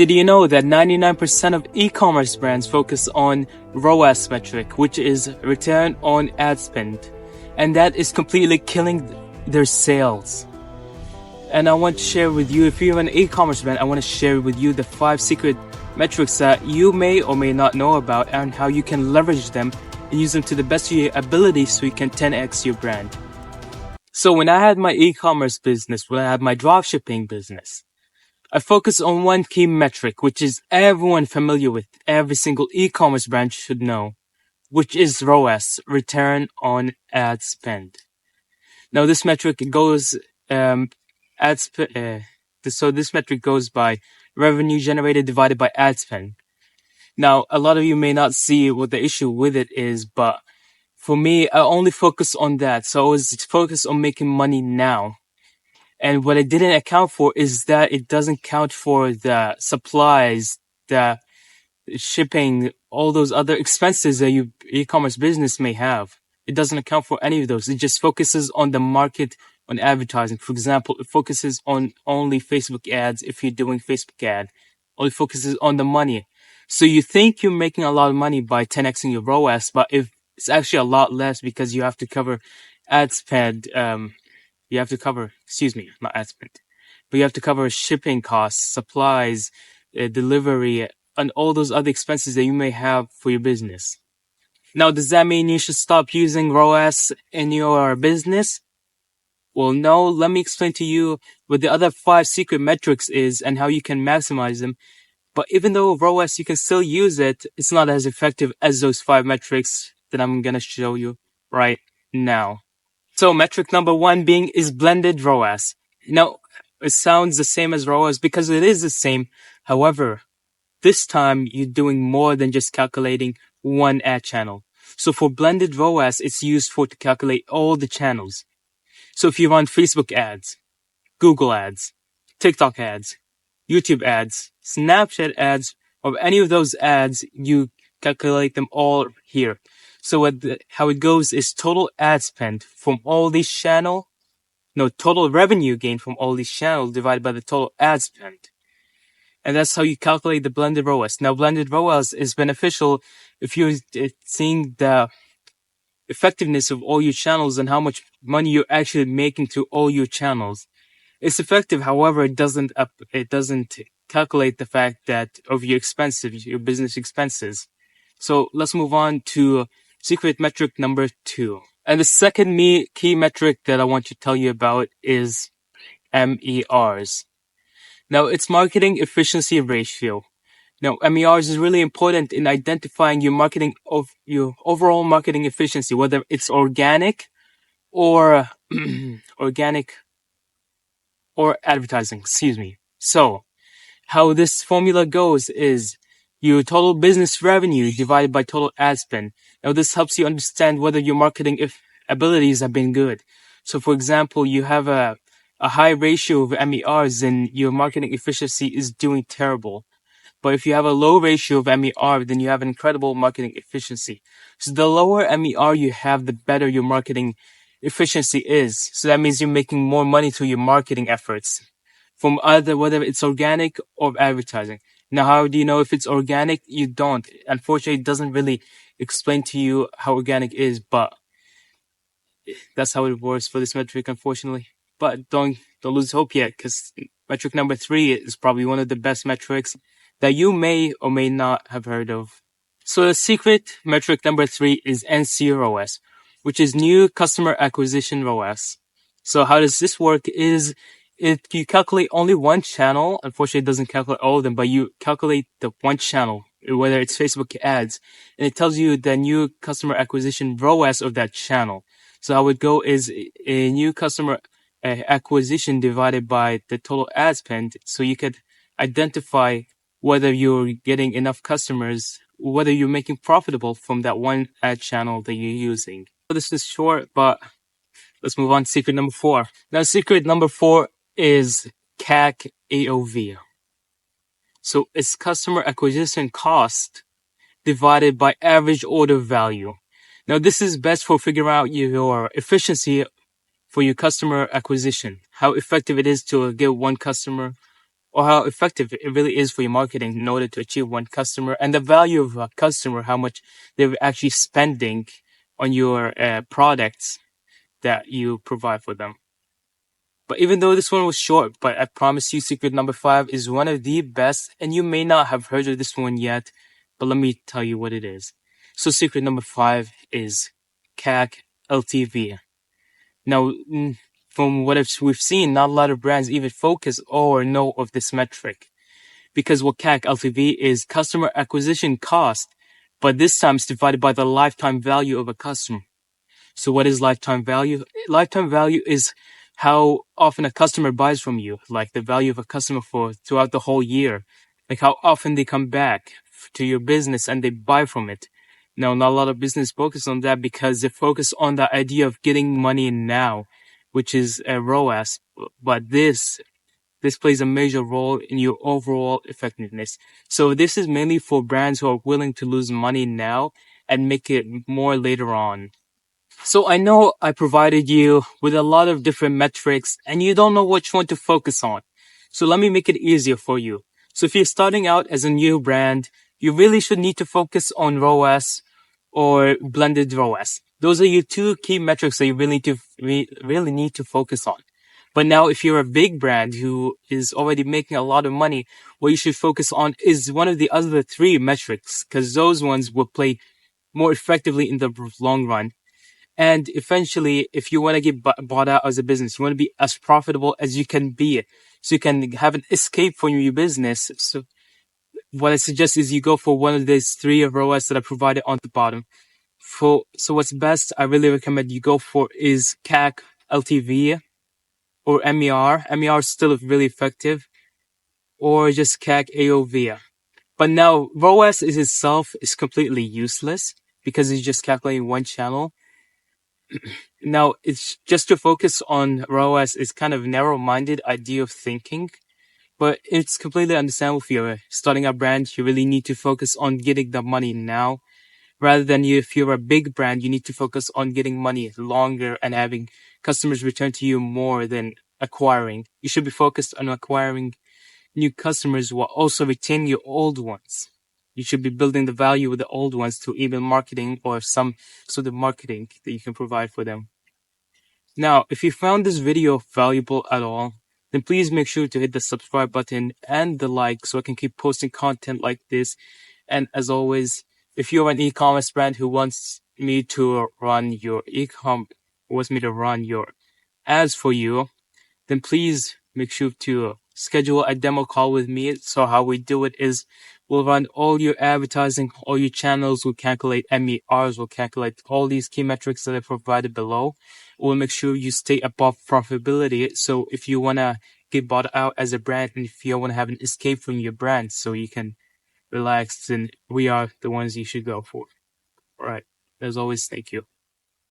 Did you know that 99% of e-commerce brands focus on ROAS metric, which is return on ad spend, and that is completely killing their sales? And I want to share with you, if you're an e-commerce brand, I want to share with you the 5 secret metrics that you may or may not know about and how you can leverage them and use them to the best of your ability so you can 10x your brand. So when I had my e-commerce business, when I had my dropshipping business, I focus on one key metric, which is everyone familiar with, every single e-commerce brand should know, which is ROAS, return on ad spend. Now this metric goes, this metric goes by revenue generated divided by ad spend. Now, a lot of you may not see what the issue with it is, but for me, I only focus on that. So I was focused on making money now. And what I didn't account for is that it doesn't count for the supplies, the shipping, all those other expenses that your e-commerce business may have. It doesn't account for any of those. It just focuses on the market, on advertising. For example, it focuses on only Facebook ads if you're doing Facebook ad. Only focuses on the money. So you think you're making a lot of money by 10xing your ROAS, but if it's actually a lot less because you have to cover ad spend, you have to cover, not ad spend, but you have to cover shipping costs, supplies, delivery, and all those other expenses that you may have for your business. Now, does that mean you should stop using ROAS in your business? Well, no, let me explain to you what the other 5 secret metrics is and how you can maximize them. But even though ROAS, you can still use it, it's not as effective as those 5 metrics that I'm going to show you right now. So metric number 1 is blended ROAS. Now, it sounds the same as ROAS because it is the same. However, this time you're doing more than just calculating one ad channel. So for blended ROAS, it's used to calculate all the channels. So if you run Facebook ads, Google ads, TikTok ads, YouTube ads, Snapchat ads, or any of those ads, you calculate them all here. So how it goes is total ad spend from all these total revenue gain from all these channels divided by the total ad spend. And that's how you calculate the blended ROAS. Now, blended ROAS is beneficial if you're seeing the effectiveness of all your channels and how much money you're actually making through all your channels. It's effective, however, it doesn't calculate the fact that of your expenses, your business expenses. So let's move on to secret metric number 2. And the second key metric that I want to tell you about is MERs. Now, it's marketing efficiency ratio. Now, MERs is really important in identifying your overall marketing efficiency, whether it's organic or advertising, So, how this formula goes is your total business revenue divided by total ad spend. Now, this helps you understand whether your marketing abilities have been good. So, for example, you have a high ratio of MERs, then your marketing efficiency is doing terrible. But if you have a low ratio of MER, then you have an incredible marketing efficiency. So the lower MER you have, the better your marketing efficiency is. So that means you're making more money through your marketing efforts from whether it's organic or advertising. Now, how do you know if it's organic? You don't. Unfortunately, it doesn't really explain to you how organic is, but that's how it works for this metric, unfortunately. But don't lose hope yet, because metric number 3 is probably one of the best metrics that you may or may not have heard of. So the secret metric number 3 is NCROAS, which is new customer acquisition ROAS. So how does this work is you calculate only one channel. Unfortunately, it doesn't calculate all of them, but you calculate the one channel, whether it's Facebook ads, and it tells you the new customer acquisition ROAS of that channel. So how it go is a new customer acquisition divided by the total ad spend. So you could identify whether you're getting enough customers, whether you're making profitable from that one ad channel that you're using. So this is short, but let's move on to secret number 4. Now, secret number 4 is CAC AOV. So it's customer acquisition cost divided by average order value. Now, this is best for figuring out your efficiency for your customer acquisition, how effective it is to get one customer or how effective it really is for your marketing in order to achieve one customer, and the value of a customer, how much they're actually spending on your products that you provide for them. But even though this one was short, but I promise you, secret number 5 is one of the best, and you may not have heard of this one yet, but let me tell you what it is. So secret number 5 is CAC LTV. Now, from what we've seen, not a lot of brands even focus or know of this metric. Because what CAC LTV is customer acquisition cost, but this time it's divided by the lifetime value of a customer. So what is lifetime value? Lifetime value is how often a customer buys from you, like the value of a customer for throughout the whole year, like how often they come back to your business and they buy from it. Now, not a lot of business focus on that because they focus on the idea of getting money now, which is a ROAS. But this plays a major role in your overall effectiveness. So this is mainly for brands who are willing to lose money now and make it more later on. So I know I provided you with a lot of different metrics and you don't know which one to focus on. So let me make it easier for you. So if you're starting out as a new brand, you really should need to focus on ROAS or blended ROAS. Those are your two key metrics that you really need to focus on. But now if you're a big brand who is already making a lot of money, what you should focus on is one of the other 3 metrics, because those ones will play more effectively in the long run. And eventually, if you want to get bought out as a business, you want to be as profitable as you can be, so you can have an escape from your business. So what I suggest is you go for one of these 3 ROAS that I provided on the bottom. So what's best, I really recommend you go for is CAC LTV or MER. MER is still really effective, or just CAC AOV. But now ROAS itself is completely useless because it's just calculating one channel. Now, it's just to focus on ROAS is kind of narrow-minded idea of thinking, but it's completely understandable if you're starting a brand. You really need to focus on getting the money now, rather than if you're a big brand, you need to focus on getting money longer and having customers return to you more than acquiring. You should be focused on acquiring new customers while also retaining your old ones. You should be building the value with the old ones through email marketing or some sort of marketing that you can provide for them. Now, if you found this video valuable at all, then please make sure to hit the subscribe button and the like so I can keep posting content like this. And as always, if you're an e-commerce brand who wants me to run your ads for you, then please make sure to schedule a demo call with me. So how we do it is we'll run all your advertising, all your channels, we'll calculate MERs, we'll calculate all these key metrics that I provided below. We'll make sure you stay above profitability. So if you want to get bought out as a brand and if you want to have an escape from your brand so you can relax, then we are the ones you should go for. All right. As always, thank you.